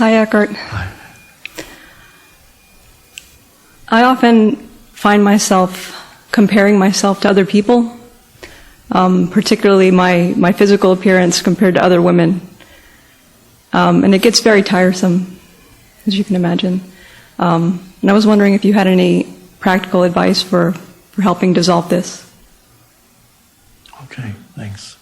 Hi, Eckhart. Hi. I often find myself comparing myself to other people, particularly my physical appearance compared to other women. And it gets very tiresome, as you can imagine. And I was wondering if you had any practical advice for helping dissolve this. Okay, thanks.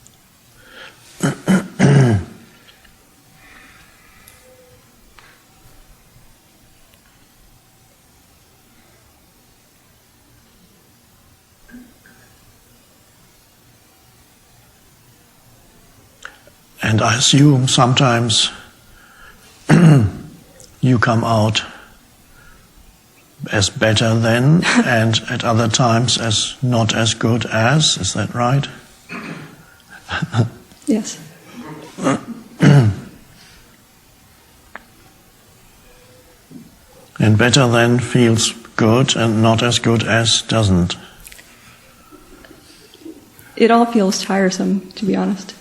And I assume sometimes you come out as better than, and at other times as not as good as. Is that right? Yes. And better than feels good, and not as good as doesn't. It all feels tiresome, to be honest.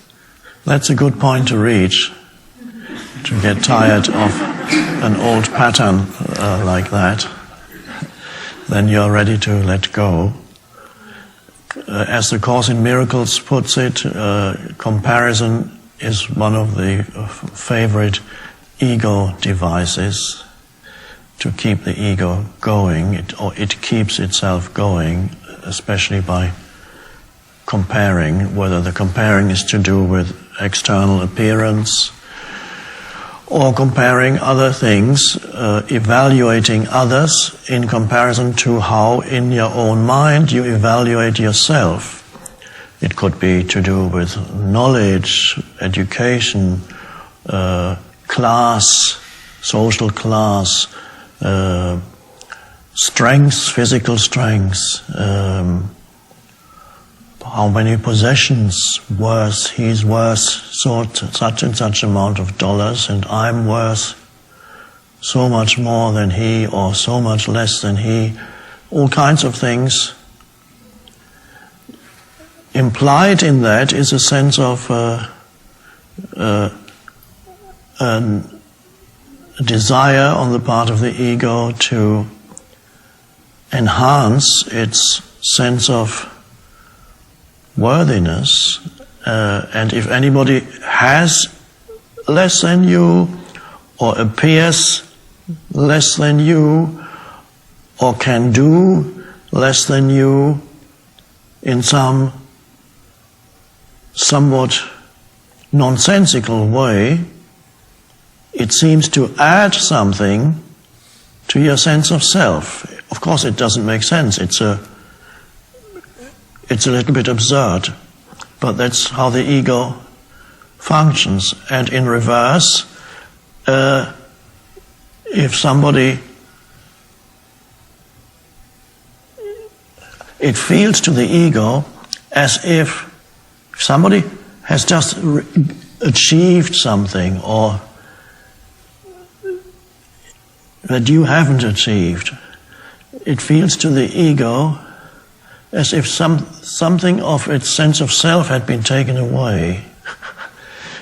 That's a good point to reach, to get tired of an old pattern like that. Then you're ready to let go. As the Course in Miracles puts it, comparison is one of the favorite ego devices to keep the ego going. It keeps itself going, especially by comparing, whether the comparing is to do with external appearance or comparing other things, evaluating others in comparison to how in your own mind you evaluate yourself. It could be to do with knowledge, education, class, social class, strengths, physical strengths, how many possessions worth, he's worth such and such amount of dollars, and I'm worth so much more than he, or so much less than he. All kinds of things. Implied in that is a sense of a desire on the part of the ego to enhance its sense of worthiness, and if anybody has less than you, or appears less than you, or can do less than you in some somewhat nonsensical way, it seems to add something to your sense of self. Of course it doesn't make sense, it's a little bit absurd, but that's how the ego functions. And in reverse, if somebody, it feels to the ego as if somebody has just achieved something, or that you haven't achieved. It feels to the ego as if something of its sense of self had been taken away.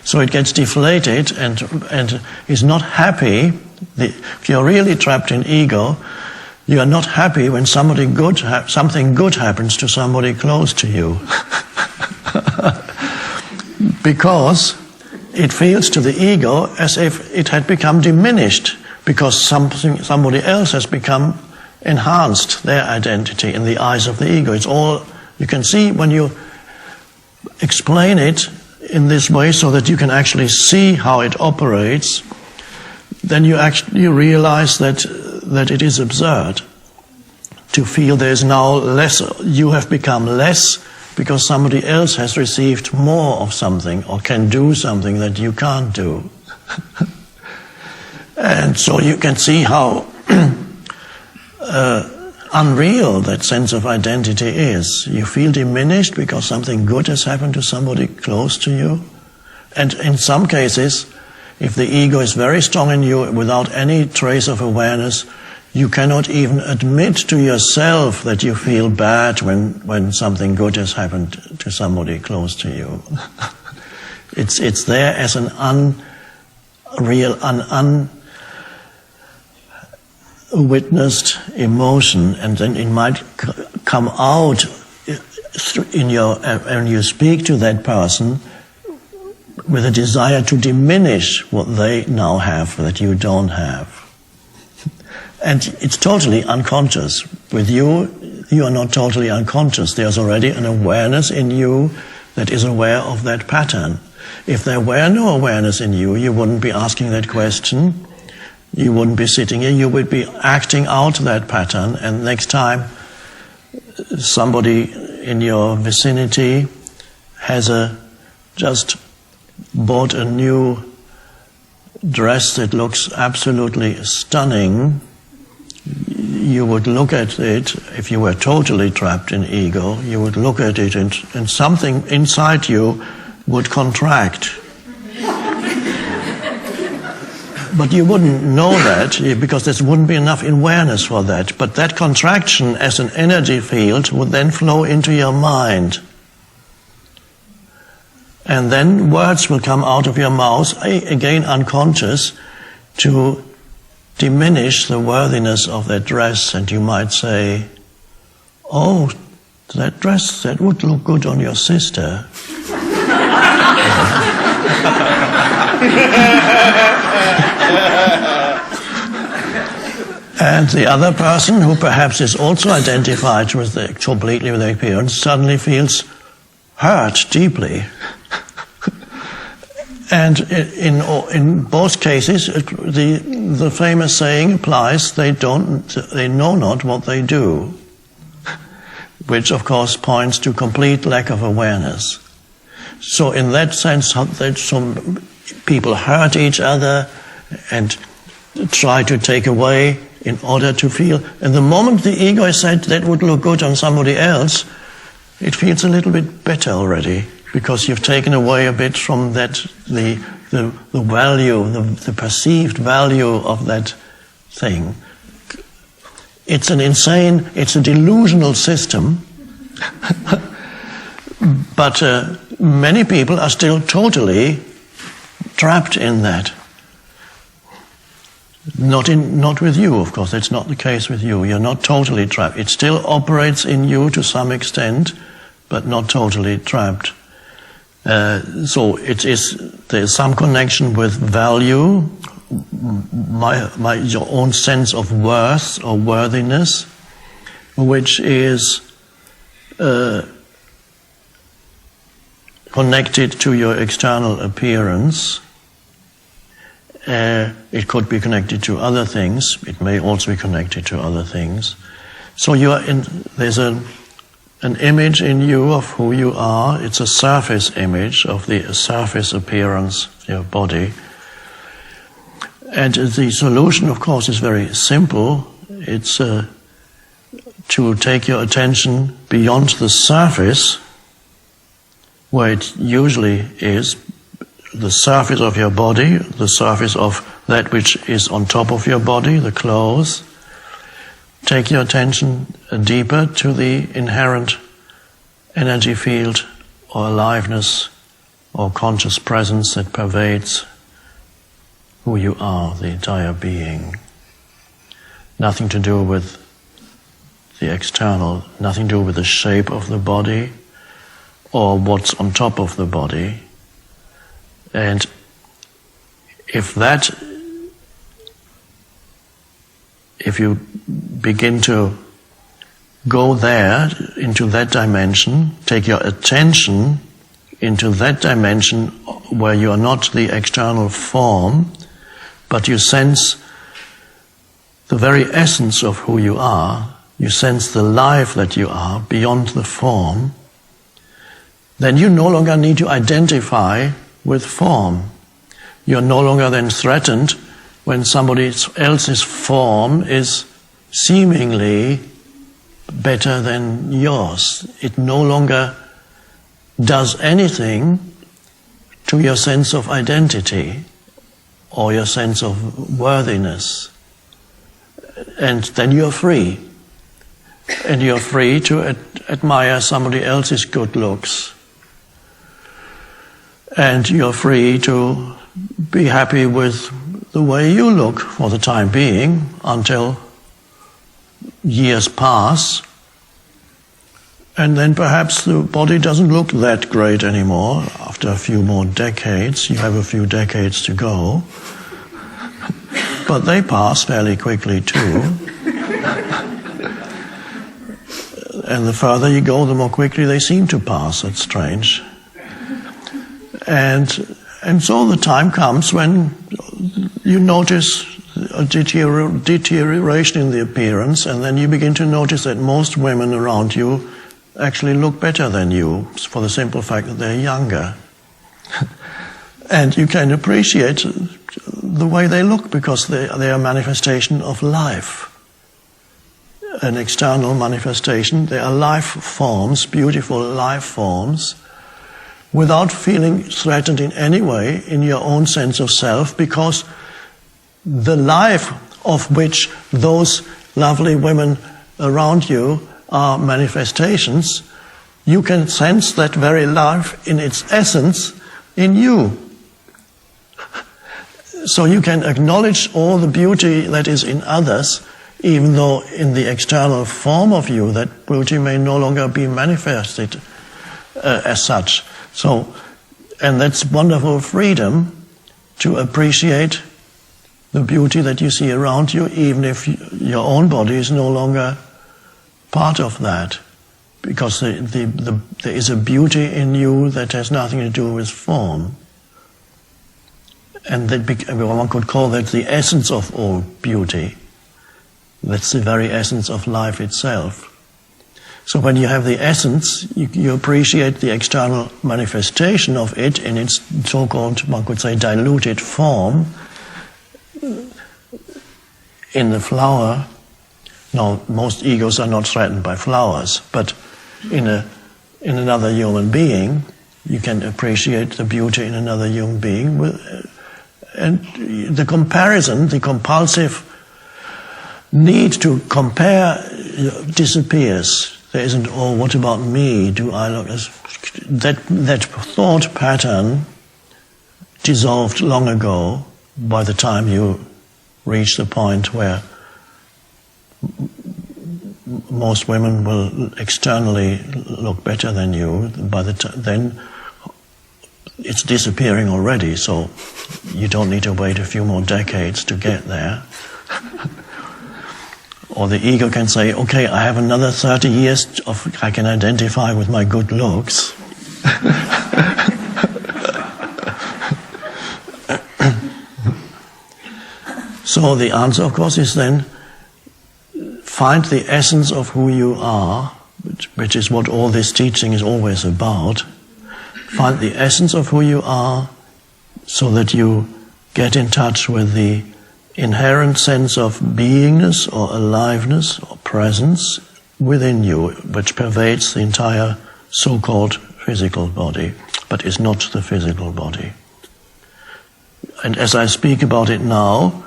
So it gets deflated and is not happy. If you're really trapped in ego, you are not happy when something good happens to somebody close to you. Because it feels to the ego as if it had become diminished, because somebody else has become enhanced their identity in the eyes of the ego. It's all, you can see when you explain it in this way so that you can actually see how it operates, then you realize that it is absurd to feel there's now less, you have become less because somebody else has received more of something or can do something that you can't do. And so you can see how unreal that sense of identity is. You feel diminished because something good has happened to somebody close to you. And in some cases, if the ego is very strong in you without any trace of awareness, you cannot even admit to yourself that you feel bad when something good has happened to somebody close to you. It's there as an unreal, witnessed emotion, and then it might come out in when you speak to that person with a desire to diminish what they now have that you don't have. And it's totally unconscious. With you, you are not totally unconscious. There's already an awareness in you that is aware of that pattern. If there were no awareness in you, you wouldn't be asking that question. You wouldn't be sitting here. You would be acting out that pattern. And next time somebody in your vicinity has just bought a new dress that looks absolutely stunning, you would look at it, if you were totally trapped in ego, you would look at it and something inside you would contract. But you wouldn't know that because there wouldn't be enough awareness for that. But that contraction as an energy field would then flow into your mind. And then words will come out of your mouth, again unconscious, to diminish the worthiness of that dress. And you might say, "Oh, that dress, that would look good on your sister." And the other person, who perhaps is also identified completely with the appearance, suddenly feels hurt deeply. And in both cases, the famous saying applies: they know not what they do, which of course points to complete lack of awareness. So in that sense, that some people hurt each other and try to take away in order to feel. And the moment the ego said that would look good on somebody else, it feels a little bit better already, because you've taken away a bit from that, the value, the perceived value of that thing. It's a delusional system, but many people are still totally trapped in that. Not with you, of course. That's not the case with you. You're not totally trapped. It still operates in you to some extent, but not totally trapped. So there's some connection with value, your own sense of worth or worthiness, which is connected to your external appearance. It could be connected to other things. It may also be connected to other things. So there's an image in you of who you are. It's a surface image of the surface appearance of your body. And the solution, of course, is very simple. It's to take your attention beyond the surface, where it usually is, the surface of your body, the surface of that which is on top of your body, the clothes. Take your attention deeper to the inherent energy field or aliveness or conscious presence that pervades who you are, the entire being. Nothing to do with the external, nothing to do with the shape of the body or what's on top of the body. And if you begin to go there, into that dimension, take your attention into that dimension where you are not the external form, but you sense the very essence of who you are, you sense the life that you are beyond the form, then you no longer need to identify with form. You're no longer then threatened when somebody else's form is seemingly better than yours. It no longer does anything to your sense of identity or your sense of worthiness. And then you're free. And you're free to admire somebody else's good looks. And you're free to be happy with the way you look for the time being, until years pass, and then perhaps the body doesn't look that great anymore. After a few more decades, you have a few decades to go, but they pass fairly quickly too. And the further you go, the more quickly they seem to pass. That's strange. And so the time comes when you notice a deterioration in the appearance, and then you begin to notice that most women around you actually look better than you, for the simple fact that they're younger. And you can appreciate the way they look because they are a manifestation of life. An external manifestation. They are life forms, beautiful life forms, without feeling threatened in any way in your own sense of self, because the life of which those lovely women around you are manifestations, you can sense that very life in its essence in you. So you can acknowledge all the beauty that is in others, even though in the external form of you that beauty may no longer be manifested as such. So, and that's wonderful freedom to appreciate the beauty that you see around you, even if your own body is no longer part of that, because there is a beauty in you that has nothing to do with form. And one could call that the essence of all beauty. That's the very essence of life itself. So when you have the essence, you appreciate the external manifestation of it in its so-called, one could say, diluted form. In the flower, now most egos are not threatened by flowers, but in another human being, you can appreciate the beauty in another human being. And the comparison, the compulsive need to compare disappears. There isn't, oh, what about me? Do I look as... That thought pattern dissolved long ago by the time you reach the point where most women will externally look better than you. Then it's disappearing already, so you don't need to wait a few more decades to get there. Or the ego can say, okay, I have another 30 years I can identify with my good looks. So the answer, of course, is then find the essence of who you are, which is what all this teaching is always about. Find the essence of who you are so that you get in touch with the inherent sense of beingness or aliveness or presence within you, which pervades the entire so-called physical body, but is not the physical body. And as I speak about it now,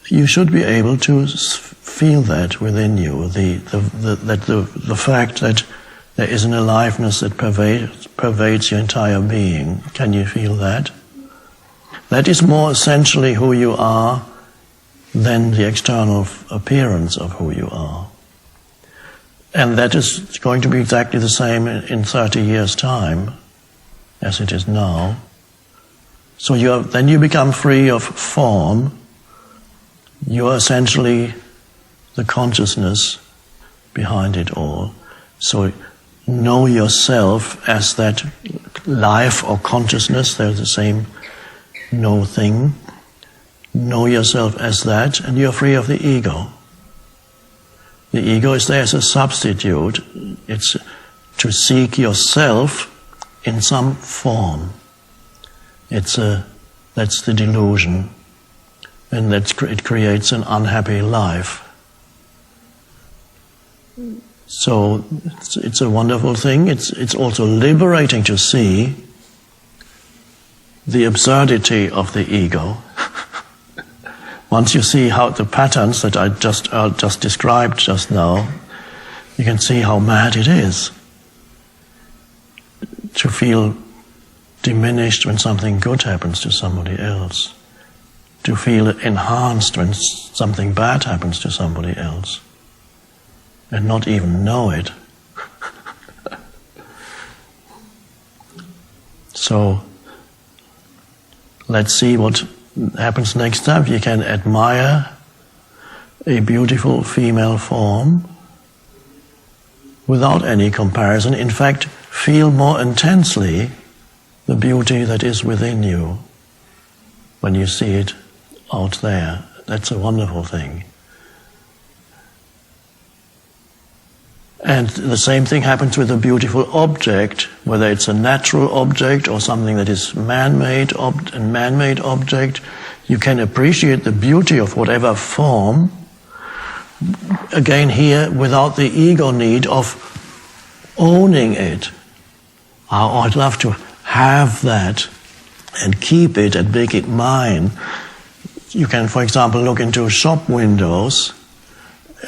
you should be able to feel that within you, the fact that there is an aliveness that pervades your entire being. Can you feel that? That is more essentially who you are than the external appearance of who you are. And that is going to be exactly the same in 30 years' time as it is now. So then you become free of form. You are essentially the consciousness behind it all. So know yourself as that life or consciousness, they're the same no thing. Know yourself as that, and you're free of the ego. The ego is there as a substitute. It's to seek yourself in some form. That's the delusion. And it creates an unhappy life. So it's a wonderful thing. It's also liberating to see the absurdity of the ego. Once you see how the patterns that I just described just now, you can see how mad it is to feel diminished when something good happens to somebody else. to feel enhanced when something bad happens to somebody else, and not even know it. So, let's see what happens next time. You can admire a beautiful female form without any comparison. In fact, feel more intensely the beauty that is within you when you see it out there. That's a wonderful thing. And the same thing happens with a beautiful object, whether it's a natural object or something that is man-made object. You can appreciate the beauty of whatever form, again here, without the ego need of owning it. Oh, I'd love to have that and keep it and make it mine. You can, for example, look into shop windows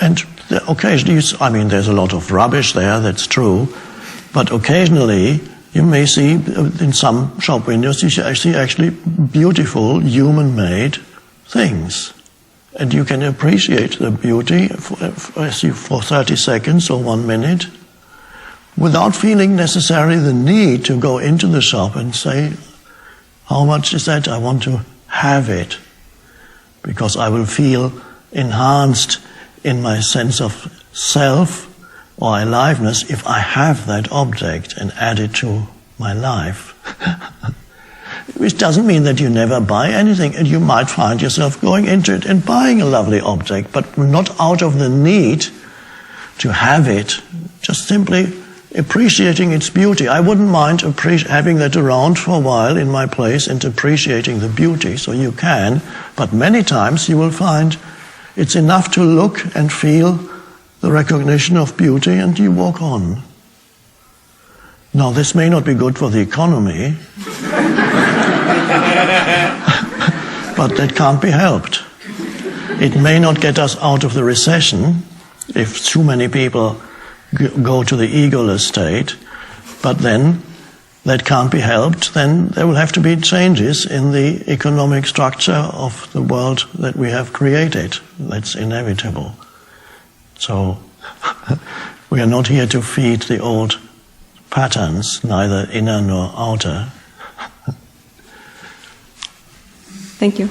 and occasionally, there's a lot of rubbish there, that's true, but occasionally you may see in some shop windows, you see actually beautiful human-made things. And you can appreciate the beauty for 30 seconds or 1 minute without feeling necessarily the need to go into the shop and say, how much is that? I want to have it. Because I will feel enhanced in my sense of self or aliveness if I have that object and add it to my life. Which doesn't mean that you never buy anything, and you might find yourself going into it and buying a lovely object, but not out of the need to have it, just simply appreciating its beauty. I wouldn't mind having that around for a while in my place and appreciating the beauty, so you can, but many times you will find it's enough to look and feel the recognition of beauty and you walk on. Now, this may not be good for the economy, but that can't be helped. It may not get us out of the recession if too many people go to the egoless state, but then that can't be helped. Then there will have to be changes in the economic structure of the world that we have created. That's inevitable. So we are not here to feed the old patterns, neither inner nor outer. Thank you.